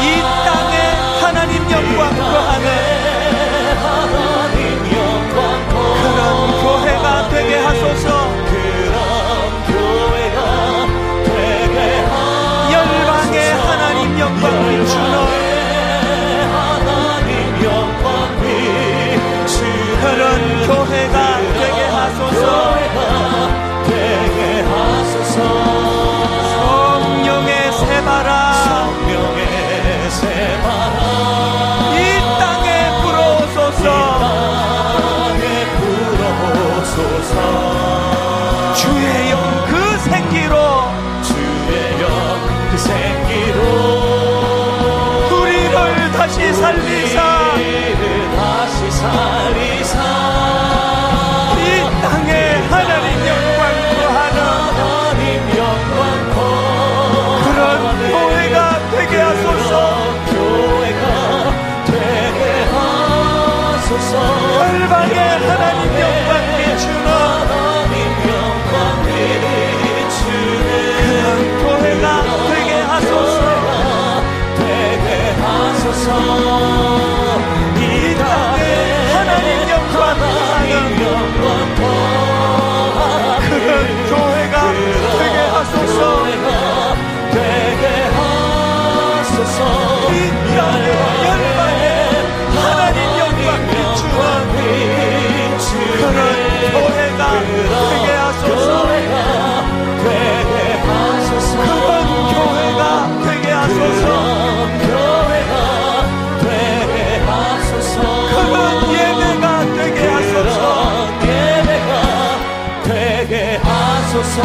이 땅에 하나님 영광 거하네 하나님 영광 그런 교회가 되게 하소서. 그런 교회가 되게 하소서 열방에 하나님 영광 비추는 하나님 영광 비추는 그런 교회가 되게 하소서. 교회가 되게 하소서 성령의 새바라 성령의 새바람 이 땅에 불어오소서. 땅에 불어오소서 주의 영 그 생기로 주의 영 그 생기로 우리를 다시 살리사 우리를 다시 살리사 이 땅에 하나님 영광 구하는 하나님 영광 그런 교회가 되게 하소서. 교회가 되게 하소서 열방에 하나님 영광 비추는 하나님 영광 비추는 그런 교회가 되게 하소서. 되게 하소서 이 땅에 하나님 영광 구하는 영광 그런 교회가 되게 하소서. 되게 하소서 이 땅에 열방에 하나님 영광 비추는 그런 교회가 되게 하소서. 되게 하소서 그런 교회가 되게 하소서. 교회가 되게 하소서 그런 예배가 되게 하소서. 예배가 되게 하소서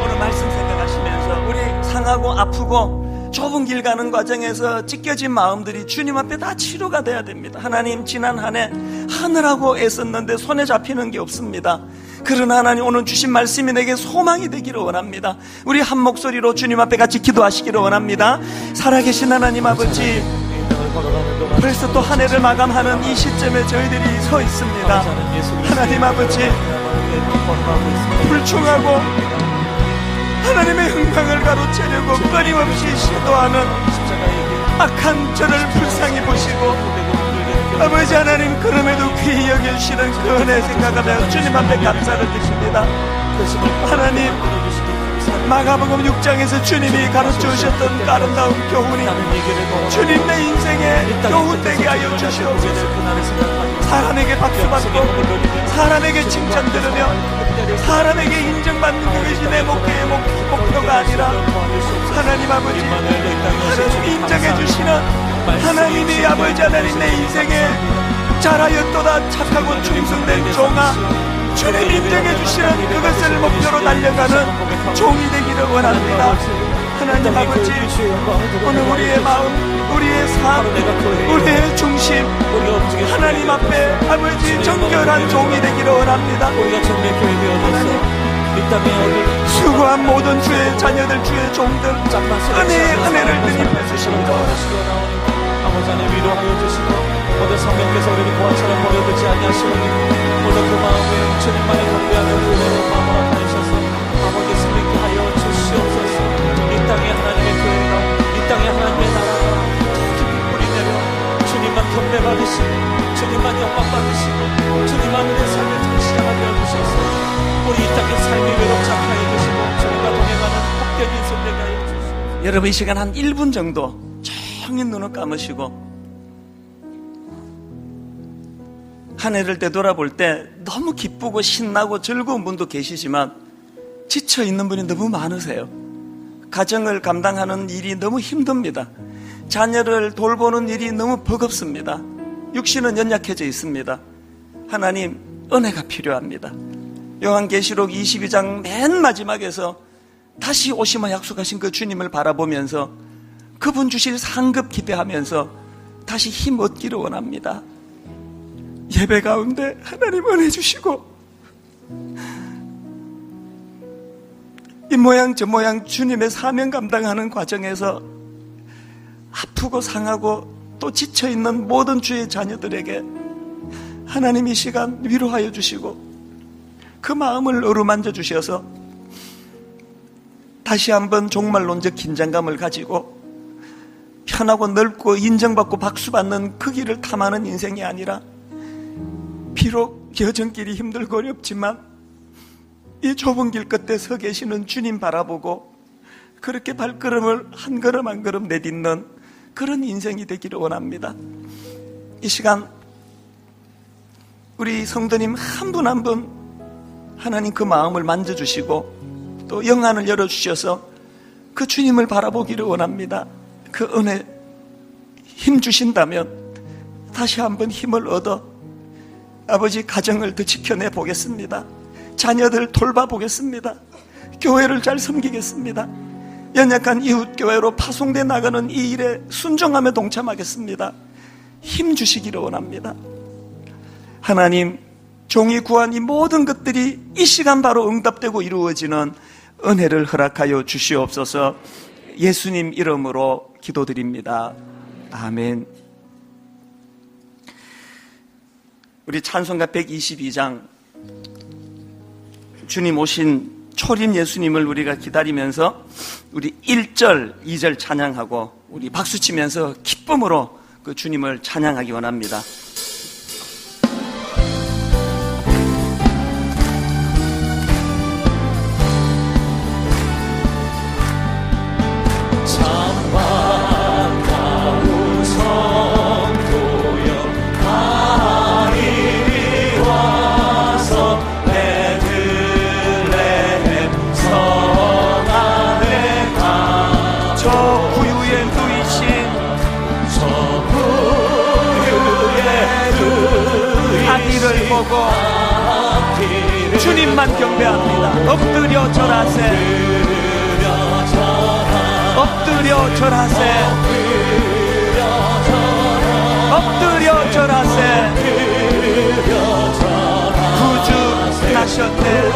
오늘 말씀 생각하시면서 우리 상하고 아프고 좁은 길 가는 과정에서 찢겨진 마음들이 주님 앞에 다 치료가 돼야 됩니다. 하나님, 지난 한 해 하느라고 애썼는데 손에 잡히는 게 없습니다. 그러나 하나님, 오늘 주신 말씀이 내게 소망이 되기를 원합니다. 우리 한 목소리로 주님 앞에 같이 기도하시기를 원합니다. 살아계신 하나님 아버지, 벌써 또 한 해를 마감하는 이 시점에 저희들이 서 있습니다. 하나님 아버지, 불충하고 하나님의 흥망을 가로채려고 끊임없이 시도하는 악한 저를 불쌍히 보시고, 아버지 하나님, 그럼에도 귀히 여겨주시는 그 은혜 생각하며 주님 앞에 감사를 드립니다. 하나님, 마가복음 6장에서 주님이 가르쳐 주셨던 아름다운 교훈이 주님 내 인생의 교훈 되게 하여 주시옵소서. 사람에게 박수받고 사람에게 칭찬 들으며 사람에게 인정받는 것이 내 목표의 목표가 아니라 하나님 아버지, 하나님이 인정해 주시는 하나님이 아버지 하나님 내 인생에 잘하였도다 착하고 충성된 종아, 주님 인정해 주시는 그것을 목표로 달려가는 종이 되기를 원합니다. 하나님 아버지, 오늘 우리의 마음, 우리의 삶, 우리의 중심 하나님 앞에 아버지 정결한 종이 되기를 원합니다. 하나님, 수고한 모든 주의 자녀들, 주의 종들 은혜의 은혜를 드리며 주십니다. 아버지 하나님 위로하여 주시고, 모든 성령께서 우리를 고아처럼 버려두지 아니하시오니 모든 그 마음에 주님만을 경배하는 은혜로 마음을 다니셔서 아버지 승리케 하여 주시옵소서. 이 땅에 하나님의 교회가, 이 땅에 하나님의 나라가 더 깊이 뿌리 내려 주님만 경배받으시고 주님만 영광받으시고 주님만 내 삶의 통치자가 되어주셔서 우리 이 땅의 삶이 외롭지 않게 하여 주시고 주님과 동행하는 복된 인생 되게 하여 주시옵소서. 여러분, 이 시간 한 1분 정도 조용히 눈을 감으시고 한 해를 되돌아볼 때 너무 기쁘고 신나고 즐거운 분도 계시지만 지쳐있는 분이 너무 많으세요. 가정을 감당하는 일이 너무 힘듭니다. 자녀를 돌보는 일이 너무 버겁습니다. 육신은 연약해져 있습니다. 하나님, 은혜가 필요합니다. 요한계시록 22장 맨 마지막에서 다시 오시며 약속하신 그 주님을 바라보면서 그분 주실 상급 기대하면서 다시 힘 얻기를 원합니다. 예배 가운데 하나님 은혜 주시고 이 모양 저 모양 주님의 사명 감당하는 과정에서 아프고 상하고 또 지쳐있는 모든 주의 자녀들에게 하나님 이 시간 위로하여 주시고 그 마음을 어루만져 주셔서 다시 한번 종말론적 긴장감을 가지고 편하고 넓고 인정받고 박수받는 그 길을 탐하는 인생이 아니라 비록 여정길이 힘들고 어렵지만 이 좁은 길 끝에 서 계시는 주님 바라보고 그렇게 발걸음을 한 걸음 한 걸음 내딛는 그런 인생이 되기를 원합니다. 이 시간 우리 성도님 한 분 한 분 하나님 그 마음을 만져주시고 또 영안을 열어주셔서 그 주님을 바라보기를 원합니다. 그 은혜 힘 주신다면 다시 한번 힘을 얻어 아버지 가정을 더 지켜내 보겠습니다. 자녀들 돌봐보겠습니다. 교회를 잘 섬기겠습니다. 연약한 이웃교회로 파송돼 나가는 이 일에 순종하며 동참하겠습니다. 힘 주시기를 원합니다. 하나님, 종이 구한 이 모든 것들이 이 시간 바로 응답되고 이루어지는 은혜를 허락하여 주시옵소서. 예수님 이름으로 기도드립니다. 아멘. 우리 찬송가 122장 주님 오신 초림 예수님을 우리가 기다리면서 우리 1절, 2절 찬양하고 우리 박수치면서 기쁨으로 그 주님을 찬양하기 원합니다. 보고 주님만 경배합니다. 엎드려 절하세, 엎드려 절하세, 엎드려 절하세. 구주 나셨네.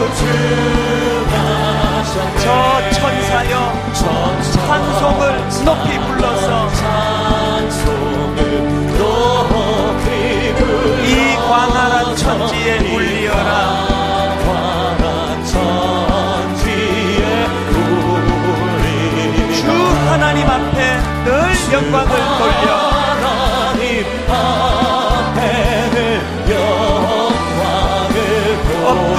저 천사여 찬송을 높이 불러서 이 광활한 천지에 울리어라. 주 하나님 앞에 늘 영광을 돌려 엎드려